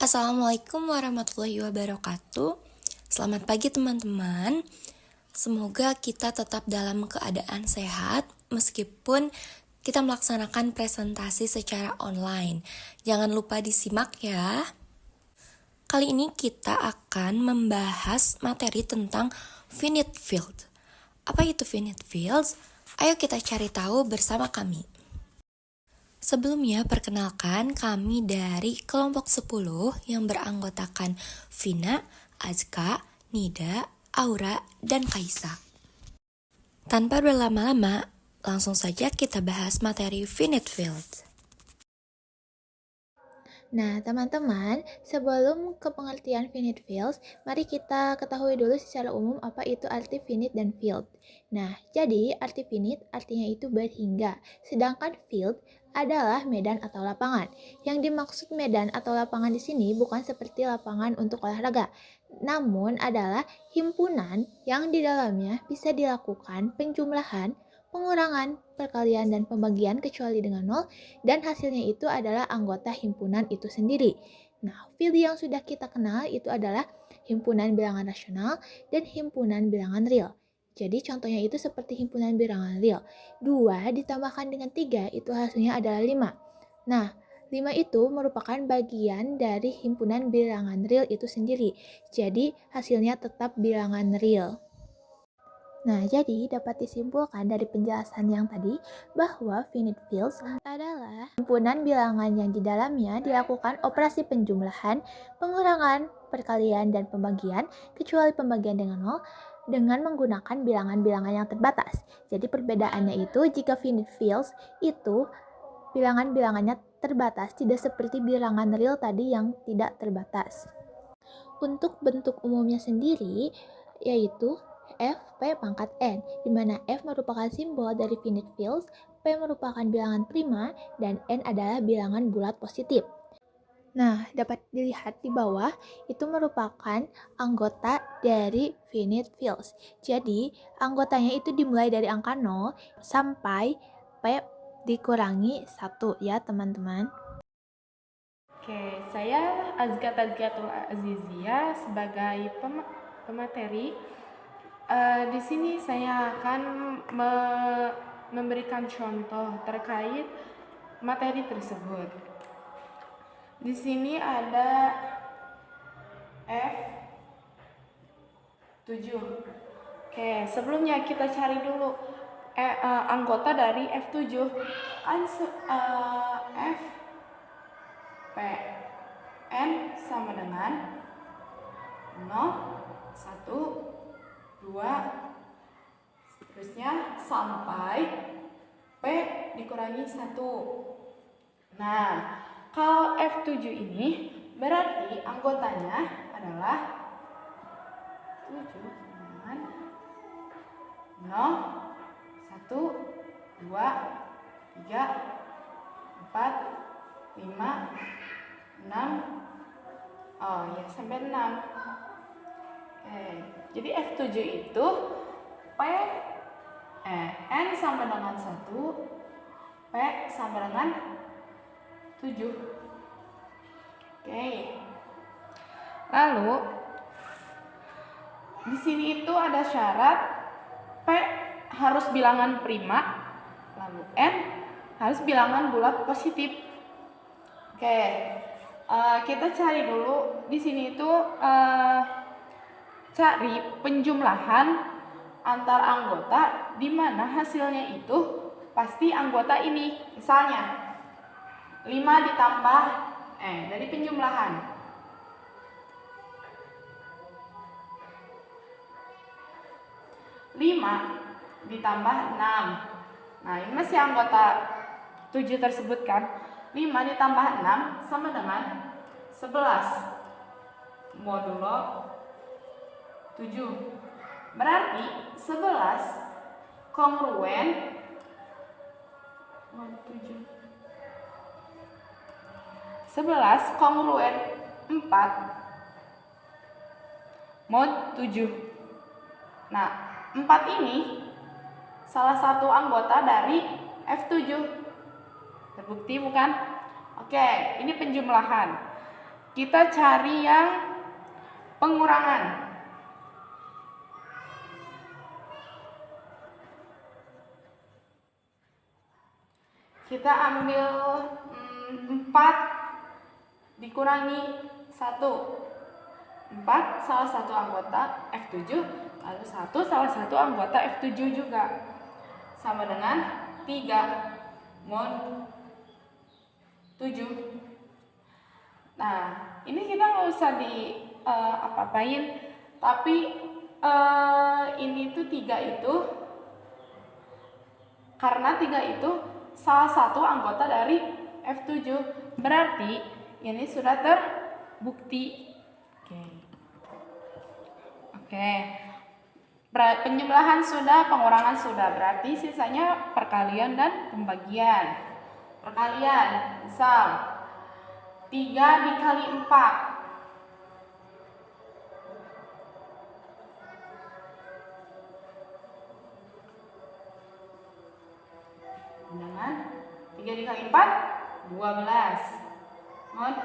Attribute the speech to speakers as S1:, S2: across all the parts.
S1: Assalamualaikum warahmatullahi wabarakatuh. Selamat pagi teman-teman. Semoga kita tetap dalam keadaan sehat meskipun kita melaksanakan presentasi secara online. Jangan lupa disimak ya. Kali ini kita akan membahas materi tentang finite field. Apa itu finite fields? Ayo kita cari tahu bersama kami. Sebelumnya, perkenalkan kami dari kelompok 10 yang beranggotakan Vina, Azka, Nida, Aura, dan Kaisa. Tanpa berlama-lama, langsung saja kita bahas materi finite field.
S2: Nah, teman-teman, sebelum ke pengertian finite fields, mari kita ketahui dulu secara umum apa itu arti finite dan field. Nah, jadi arti finite artinya itu berhingga, sedangkan field adalah medan atau lapangan. Yang dimaksud medan atau lapangan di sini bukan seperti lapangan untuk olahraga, namun adalah himpunan yang di dalamnya bisa dilakukan penjumlahan, pengurangan, perkalian, dan pembagian kecuali dengan nol, dan hasilnya itu adalah anggota himpunan itu sendiri. Nah, field yang sudah kita kenal itu adalah himpunan bilangan rasional dan himpunan bilangan real. Jadi contohnya itu seperti himpunan bilangan real. 2 ditambahkan dengan 3 itu hasilnya adalah 5. Nah, 5 itu merupakan bagian dari himpunan bilangan real itu sendiri. Jadi hasilnya tetap bilangan real. Nah, jadi dapat disimpulkan dari penjelasan yang tadi bahwa finite fields adalah himpunan bilangan yang di dalamnya dilakukan operasi penjumlahan, pengurangan, perkalian, dan pembagian, kecuali pembagian dengan nol, dengan menggunakan bilangan-bilangan yang terbatas. Jadi perbedaannya itu jika finite fields itu bilangan-bilangannya terbatas, tidak seperti bilangan real tadi yang tidak terbatas. Untuk bentuk umumnya sendiri, yaitu F, P pangkat N, di mana F merupakan simbol dari finite fields, P merupakan bilangan prima, dan N adalah bilangan bulat positif. Nah, dapat dilihat di bawah, itu merupakan anggota dari finite fields. Jadi, anggotanya itu dimulai dari angka 0 sampai P dikurangi 1 ya teman-teman.
S3: Oke, saya Azka Tazkiatul Azizia sebagai pemateri. Di sini saya akan memberikan contoh terkait materi tersebut. Di sini ada F7. Oke, sebelumnya kita cari dulu anggota dari F7. Kan F P N sama dengan 0, 1, 2, seterusnya sampai P dikurangi 1. Nah, kalau F7 ini berarti anggotanya adalah 7 dengan 0, 1, 2, 3, 4, 5, 6, oh ya sampai 6. Jadi F7 itu N sama dengan 1, P sama dengan 7. Lalu di sini itu ada syarat P harus bilangan prima, lalu N harus bilangan bulat positif. Kita cari dulu di sini itu cari penjumlahan antar anggota di mana hasilnya itu pasti anggota ini. Misalnya 5 ditambah dari penjumlahan 5 ditambah 6. Nah, ini masih anggota 7 tersebut kan. 5 ditambah 6 sama dengan 11 modulo 7. Berarti 11 kongruen mod 7. 11 kongruen 4 mod 7. Nah, 4 ini salah satu anggota dari F7. Terbukti bukan? Oke, ini penjumlahan. kita cari yang pengurangan. Kita ambil 4 dikurangi 1. 4 salah satu anggota F7, lalu 1 salah satu anggota F7 juga. Sama dengan 3 mod 7. Nah, ini kita nggak usah di apa-apain, tapi ini tuh 3 itu, karena 3 itu salah satu anggota dari F7, berarti ini sudah terbukti. Oke. Penjumlahan sudah, pengurangan sudah, berarti sisanya perkalian dan pembagian. Perkalian, misal 3 dikali 4. Dengan 3 dikali 4, 12. Mod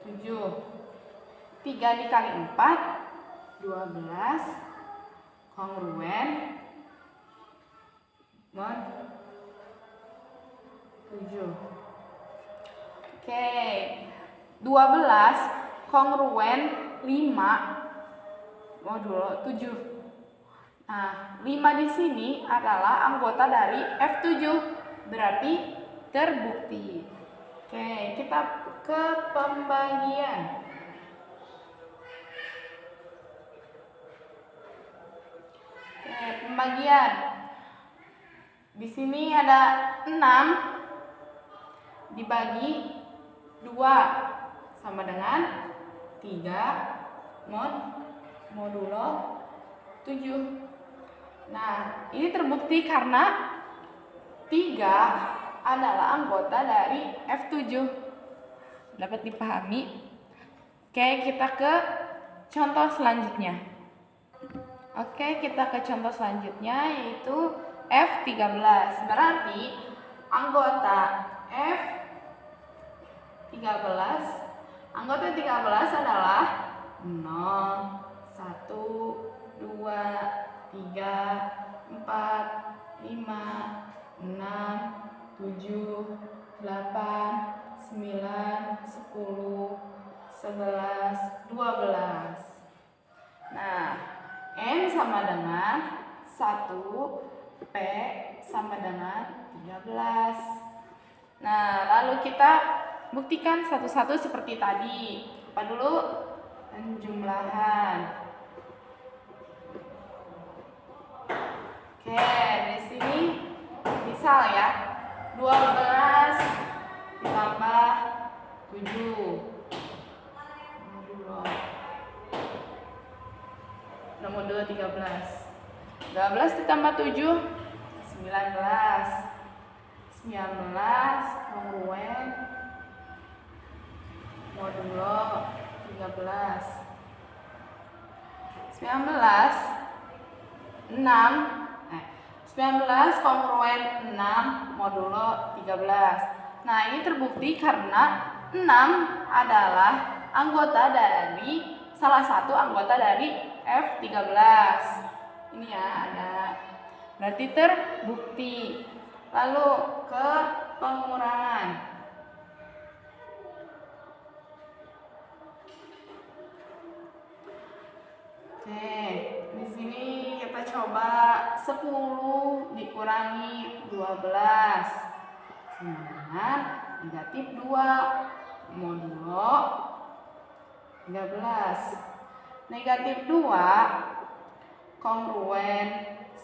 S3: 7. 3 dikali 4, 12. Kongruen mod 7. Oke, 12 kongruen 5 modulo 7. Nah, 5 di sini adalah anggota dari F7, berarti terbukti. Oke, kita ke pembagian. Oke, pembagian. Di sini ada 6 dibagi 2 sama dengan 3 modulo 7. Nah, ini terbukti karena 3 adalah anggota dari F7. Dapat dipahami? Oke, kita ke contoh selanjutnya. Oke, kita ke contoh selanjutnya, yaitu F13. Berarti anggota F13 adalah 0, 1, 2, 3, 4, 5, 6, 7, 8, 9, 10, 11, 12. Nah, N sama dengan 1, P sama dengan 13. Nah, lalu kita buktikan satu-satu seperti tadi. Apa dulu? Penjumlahan. Oke, di sini misal ya, 12 ditambah 7. Modulo 13. 12 ditambah 7, 19. 19 kongruen modulo 13. 19 kongruen 6 modulo 13. Nah, ini terbukti karena 6 adalah anggota dari salah satu anggota dari F13. Ini ya ada. Berarti terbukti. Lalu ke pengurangan. Oke, di sini kita coba 10 dikurangi 12 sama negatif 2 modulo 13. Negatif 2 kongruen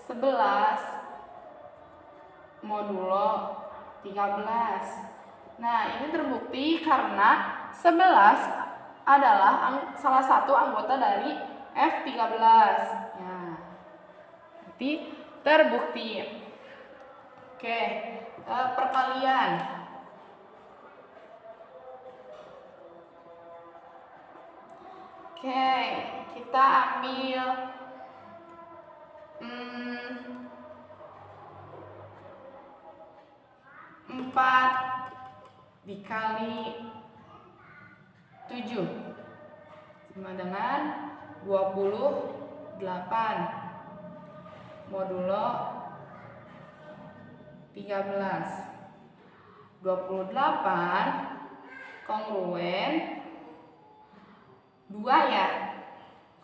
S3: 11 modulo 13. Nah, ini terbukti karena 11 adalah salah satu anggota dari F13. Ya, berarti terbukti. Oke, perkalian. Oke, kita ambil 4 dikali sama dengan 28 modulo 13. 28 kongruen 2 ya.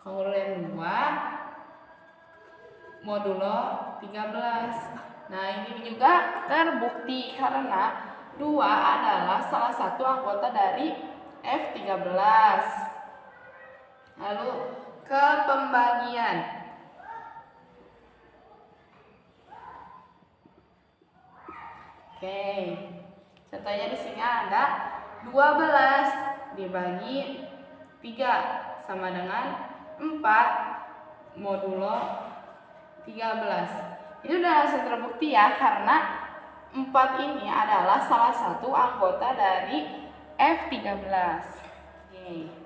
S3: Kongruen 2 modulo 13. Nah, ini juga terbukti karena 2 adalah salah satu anggota dari F13. Lalu ke pembagian. Oke. Contohnya di sini ada 12 dibagi 3 sama dengan 4 modulo 13. Ini udah hasil terbukti ya, karena 4 ini adalah salah satu anggota dari F13. Oke.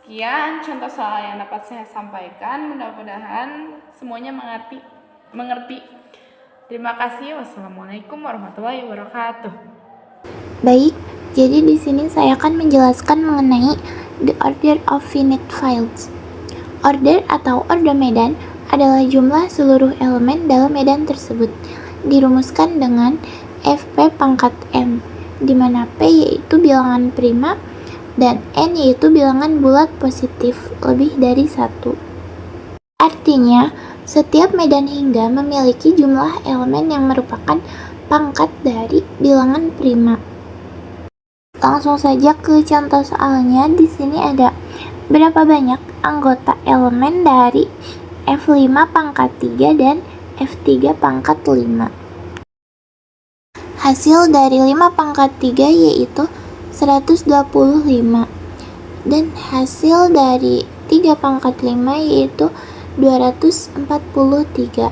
S3: Sekian contoh soal yang dapat saya sampaikan. Mudah-mudahan semuanya mengerti. Terima kasih. Wassalamualaikum warahmatullahi wabarakatuh.
S2: Baik, jadi di sini saya akan menjelaskan mengenai the order of finite fields. Order atau order medan adalah jumlah seluruh elemen dalam medan tersebut. Dirumuskan dengan Fp pangkat n, di mana P yaitu bilangan prima dan n yaitu bilangan bulat positif lebih dari 1. Artinya, setiap medan hingga memiliki jumlah elemen yang merupakan pangkat dari bilangan prima. Langsung saja ke contoh soalnya. Di sini ada berapa banyak anggota elemen dari F5 pangkat 3 dan F3 pangkat 5. Hasil dari 5 pangkat 3 yaitu 125 dan hasil dari 3 pangkat 5 yaitu 243.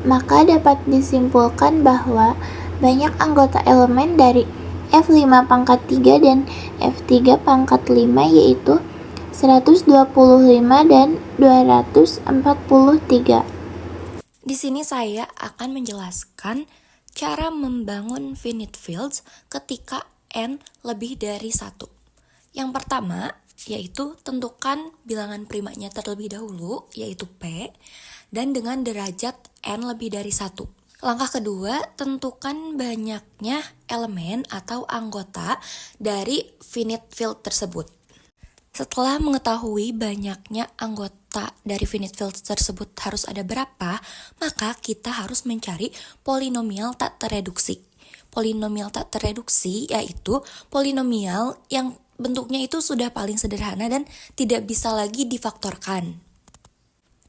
S2: Maka dapat disimpulkan bahwa banyak anggota elemen dari F5 pangkat 3 dan F3 pangkat 5 yaitu 125 dan 243.
S1: Di sini saya akan menjelaskan cara membangun finite fields ketika n lebih dari 1. Yang pertama, yaitu tentukan bilangan primanya terlebih dahulu, yaitu P, dan dengan derajat n lebih dari 1. Langkah kedua, tentukan banyaknya elemen atau anggota dari finite field tersebut. Setelah mengetahui banyaknya anggota dari finite field tersebut harus ada berapa, maka kita harus mencari polinomial tak tereduksi. Polinomial tak tereduksi yaitu polinomial yang bentuknya itu sudah paling sederhana dan tidak bisa lagi difaktorkan.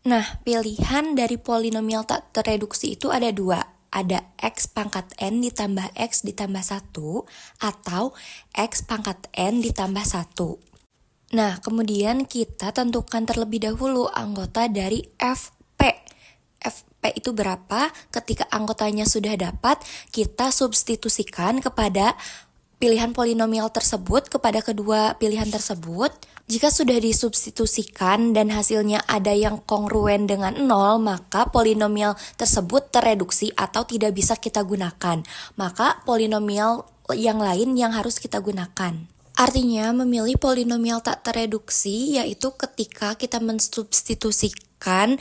S1: Nah, pilihan dari polinomial tak tereduksi itu ada 2. Ada x pangkat n ditambah x ditambah 1 atau x pangkat n ditambah 1. Nah, kemudian kita tentukan terlebih dahulu anggota dari Fp. Fp itu berapa? Ketika anggotanya sudah dapat, kita substitusikan kepada pilihan polinomial tersebut, kepada kedua pilihan tersebut. Jika sudah disubstitusikan dan hasilnya ada yang kongruen dengan 0, maka polinomial tersebut tereduksi atau tidak bisa kita gunakan. Maka polinomial yang lain yang harus kita gunakan. Artinya memilih polinomial tak tereduksi yaitu ketika kita mensubstitusikan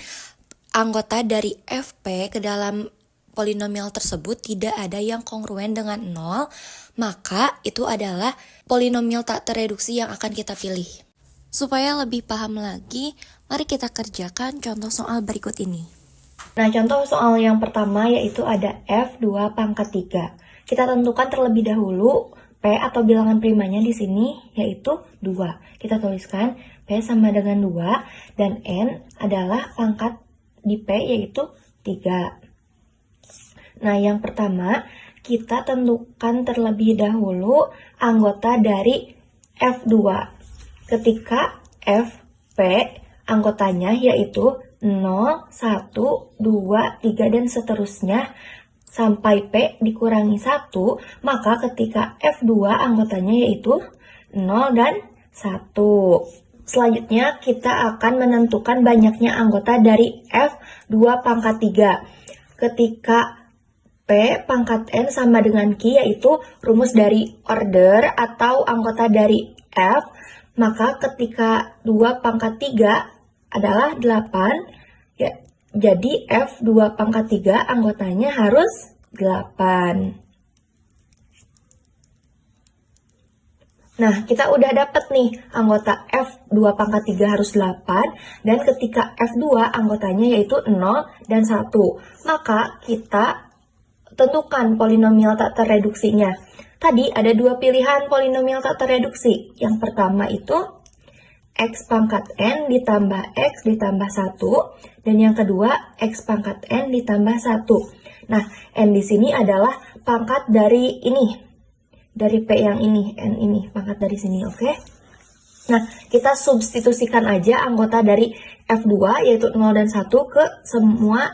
S1: anggota dari Fp ke dalam polinomial tersebut tidak ada yang kongruen dengan 0, maka itu adalah polinomial tak tereduksi yang akan kita pilih. Supaya lebih paham lagi, mari kita kerjakan contoh soal berikut ini. Nah, contoh soal yang pertama yaitu ada F2 pangkat 3. Kita tentukan terlebih dahulu P atau bilangan primanya di sini yaitu 2. Kita tuliskan P sama dengan 2 dan N adalah pangkat di P yaitu 3. Nah, yang pertama kita tentukan terlebih dahulu anggota dari F2. Ketika Fp anggotanya yaitu 0, 1, 2, 3 dan seterusnya sampai P dikurangi 1, maka ketika F2 anggotanya yaitu 0 dan 1. Selanjutnya kita akan menentukan banyaknya anggota dari F2 pangkat 3. Ketika P pangkat N sama dengan Q yaitu rumus dari order atau anggota dari F, maka ketika 2 pangkat 3 adalah 8, ya, jadi F2 pangkat 3 anggotanya harus 8. Nah, kita udah dapet nih anggota F2 pangkat 3 harus 8, dan ketika F2 anggotanya yaitu 0 dan 1. Maka kita tentukan polinomial tak tereduksinya. Tadi ada dua pilihan polinomial tak tereduksi. Yang pertama itu X pangkat N ditambah X ditambah 1, dan yang kedua X pangkat N ditambah 1. Nah, N di sini adalah pangkat dari ini. Dari P yang ini, N ini, pangkat dari sini, oke? Nah, kita substitusikan aja anggota dari F2, yaitu 0 dan 1, ke semua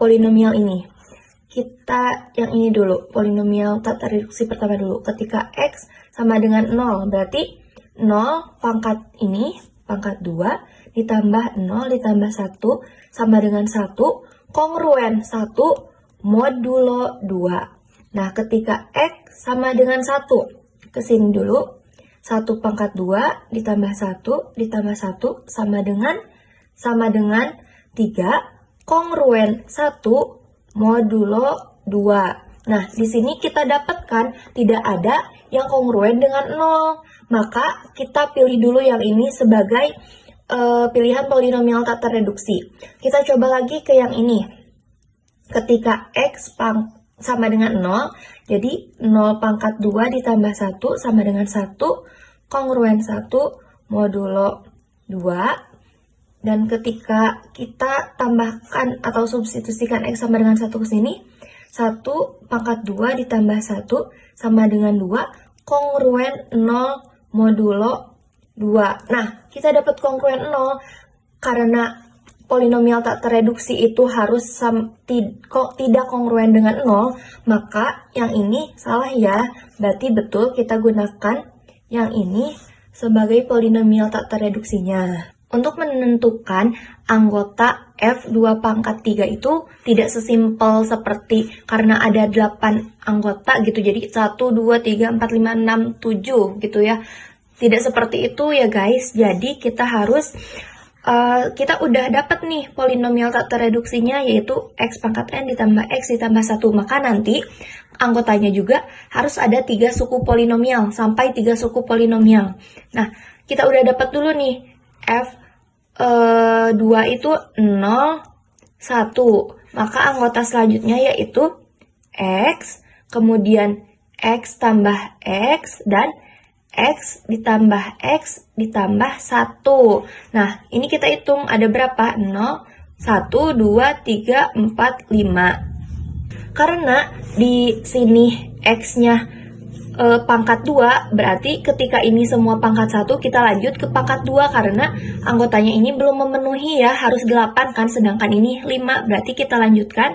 S1: polinomial ini. Kita yang ini dulu, polinomial tak tereduksi pertama dulu. Ketika X sama dengan 0, berarti 0 pangkat ini, pangkat 2, ditambah 0 ditambah 1, sama dengan 1, kongruen 1, modulo 2. Nah, ketika X sama dengan 1, ke sini dulu, 1 pangkat 2 ditambah 1 ditambah 1 sama dengan 3, kongruen 1, modulo 2. Nah, di sini kita dapatkan tidak ada yang kongruen dengan 0. Maka kita pilih dulu yang ini sebagai pilihan polinomial tak tereduksi. Kita coba lagi ke yang ini. Ketika X sama dengan 0, jadi 0 pangkat 2 ditambah 1 sama dengan 1, kongruen 1, modulo 2. Dan ketika kita tambahkan atau substitusikan X sama dengan 1 ke sini, 1 pangkat 2 ditambah 1 sama dengan 2, kongruen 0, modulo 2. Nah, kita dapat kongruen 0 karena polinomial tak tereduksi itu harus tidak kongruen dengan 0, maka yang ini salah ya. Berarti betul kita gunakan yang ini sebagai polinomial tak tereduksinya. Untuk menentukan anggota F2 pangkat 3 itu tidak sesimpel seperti karena ada 8 anggota gitu. Jadi 1, 2, 3, 4, 5, 6, 7 gitu ya. Tidak seperti itu ya guys. Jadi kita harus kita udah dapat nih polinomial tak tereduksinya, yaitu X pangkat N ditambah X ditambah 1. Maka nanti anggotanya juga harus ada 3 suku polinomial, sampai 3 suku polinomial. Nah, kita udah dapat dulu nih F2 itu 0, 1. Maka anggota selanjutnya yaitu X, kemudian X tambah X, dan X ditambah X ditambah 1. Nah, ini kita hitung ada berapa? 0, 1, 2, 3, 4, 5. Karena di sini X-nya pangkat 2, berarti ketika ini semua pangkat 1, kita lanjut ke pangkat 2 karena anggotanya ini belum memenuhi ya, harus 8 kan, sedangkan ini 5. Berarti kita lanjutkan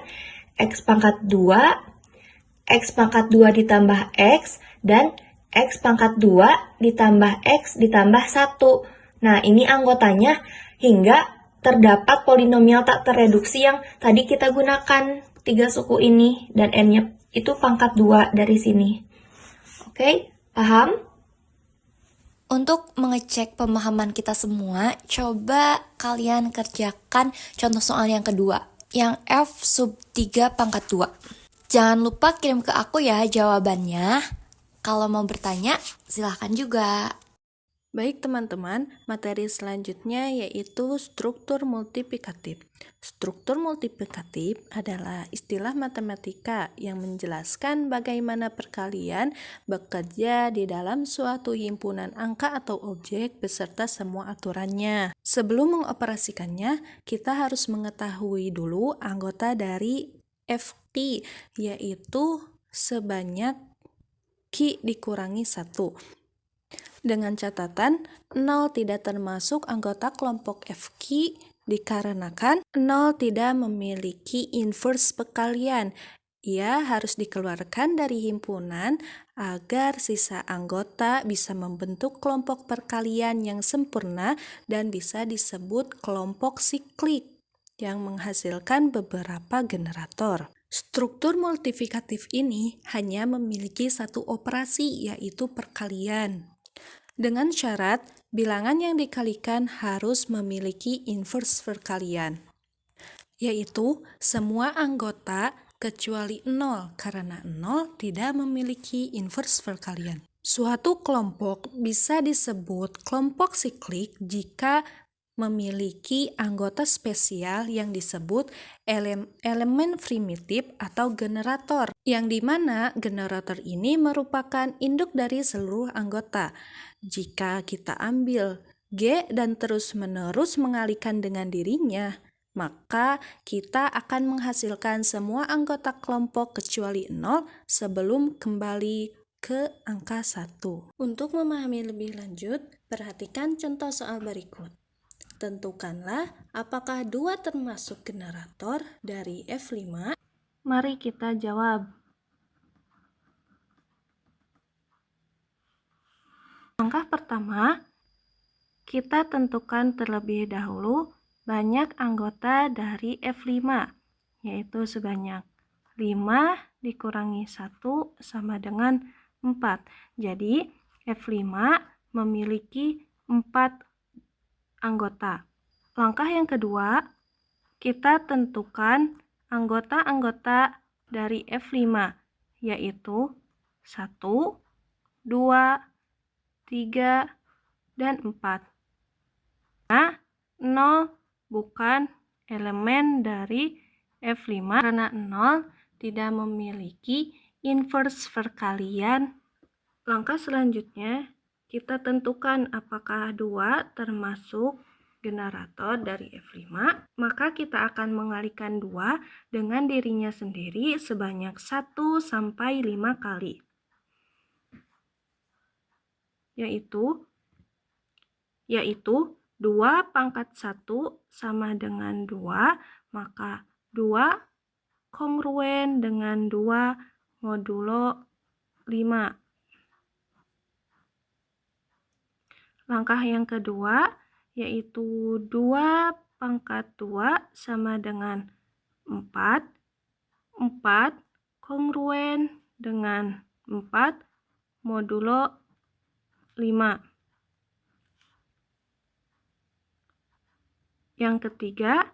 S1: X pangkat 2, X pangkat 2 ditambah X, dan X pangkat 2 ditambah X ditambah 1. Nah, ini anggotanya hingga terdapat polinomial tak tereduksi yang tadi kita gunakan 3 suku ini, dan N-nya itu pangkat 2 dari sini. Oke, paham? Untuk mengecek pemahaman kita semua, coba kalian kerjakan contoh soal yang kedua, yang F sub 3 pangkat 2. Jangan lupa kirim ke aku ya jawabannya. Kalau mau bertanya, silahkan juga.
S4: Baik teman-teman, materi selanjutnya yaitu struktur multiplikatif. Struktur multiplikatif adalah istilah matematika yang menjelaskan bagaimana perkalian bekerja di dalam suatu himpunan angka atau objek beserta semua aturannya. Sebelum mengoperasikannya, kita harus mengetahui dulu anggota dari FT, yaitu sebanyak Q dikurangi 1. Dengan catatan, 0 tidak termasuk anggota kelompok FQ dikarenakan 0 tidak memiliki inverse perkalian. Ia harus dikeluarkan dari himpunan agar sisa anggota bisa membentuk kelompok perkalian yang sempurna dan bisa disebut kelompok siklik yang menghasilkan beberapa generator. Struktur multiplikatif ini hanya memiliki satu operasi, yaitu perkalian. Dengan syarat bilangan yang dikalikan harus memiliki inverse perkalian, yaitu semua anggota kecuali 0 karena 0 tidak memiliki inverse perkalian. Suatu kelompok bisa disebut kelompok siklik jika memiliki anggota spesial yang disebut elemen primitif atau generator, yang dimana generator ini merupakan induk dari seluruh anggota. Jika kita ambil G dan terus-menerus mengalihkan dengan dirinya, maka kita akan menghasilkan semua anggota kelompok kecuali 0 sebelum kembali ke angka 1. Untuk memahami lebih lanjut, perhatikan contoh soal berikut. Tentukanlah apakah 2 termasuk generator dari F5. Mari kita jawab. Langkah pertama, kita tentukan terlebih dahulu banyak anggota dari F5, yaitu sebanyak 5 dikurangi 1 sama dengan 4. Jadi, F5 memiliki 4 anggota. Langkah yang kedua, kita tentukan anggota-anggota dari F5, yaitu 1, 2, 3, dan 4. Nah, 0 bukan elemen dari F5 karena 0 tidak memiliki inverse perkalian. Langkah selanjutnya, kita tentukan apakah 2 termasuk generator dari F5, maka kita akan mengalihkan 2 dengan dirinya sendiri sebanyak 1 sampai 5 kali. Yaitu 2 pangkat 1 sama dengan 2, maka 2 kongruen dengan 2 modulo 5. Langkah yang kedua yaitu 2 pangkat 2 sama dengan 4. 4 kongruen dengan 4 modulo 5. Yang ketiga,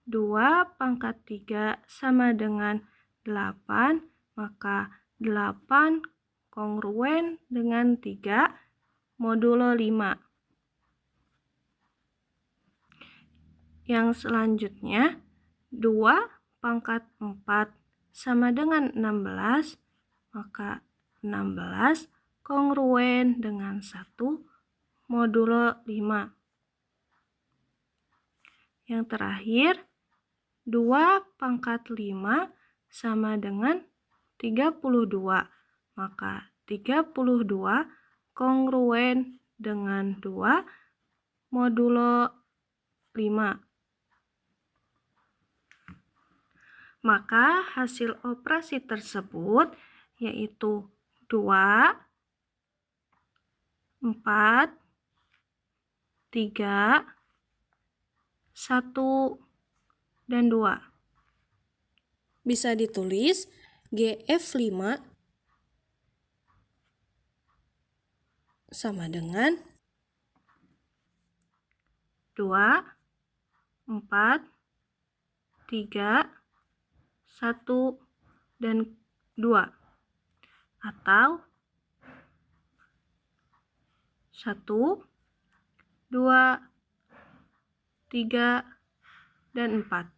S4: 2 pangkat 3 sama dengan 8, maka 8 kongruen dengan 3 modulo 5. Yang selanjutnya, 2 pangkat 4 sama dengan 16, maka 16 kongruen dengan 1 modulo 5. Yang terakhir, 2 pangkat 5 sama dengan 32, maka 32 kongruen dengan 2 modulo 5. Maka hasil operasi tersebut yaitu 2, 4, 3, 1, dan 2. Bisa ditulis GF5 sama dengan 2, 4, 3, 1, dan 2. Atau 1, 2, 3, dan 4.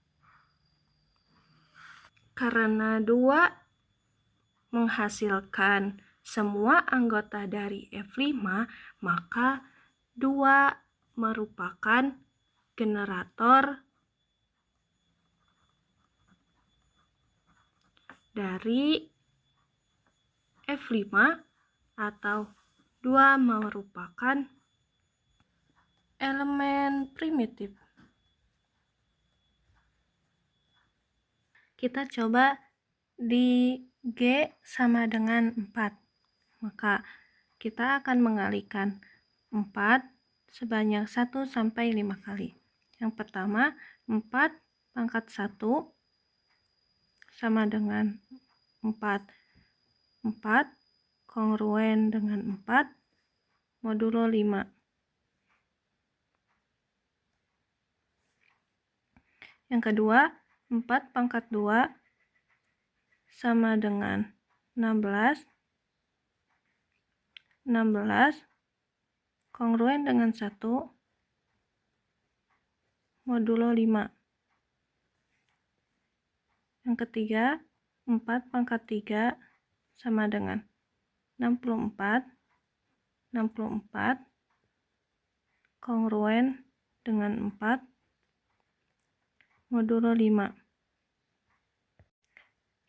S4: Karena 2 menghasilkan semua anggota dari F5, maka 2 merupakan generator dari F5 atau 2 merupakan elemen primitif. Kita coba di G sama dengan 4. Maka kita akan mengalihkan 4 sebanyak 1 sampai 5 kali. Yang pertama, 4 pangkat 1 sama dengan 4. 4 kongruen dengan 4 modulo 5. Yang kedua, 4 pangkat 2 sama dengan 16. 16 kongruen dengan 1 modulo 5. Yang ketiga, 4 pangkat 3 sama dengan 64. 64 kongruen dengan 4 modulo 5.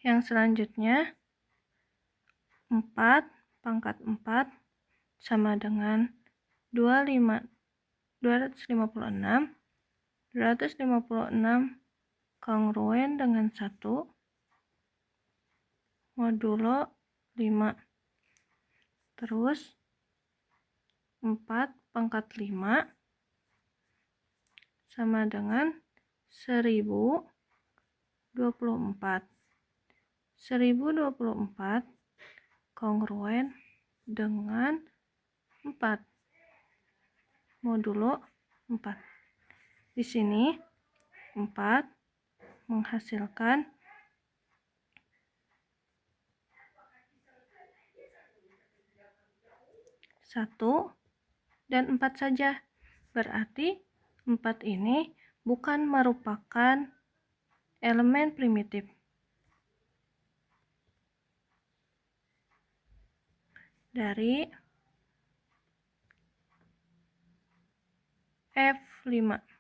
S4: Yang selanjutnya, 4 pangkat 4 sama dengan 256. 256 kongruen dengan 1 modulo 5. Terus 4 pangkat 5 sama dengan 1024. 1024 kongruen dengan 4 modulo 4. Di sini 4 menghasilkan 1 dan 4 saja. Berarti 4 ini bukan merupakan elemen primitif. Dari F5.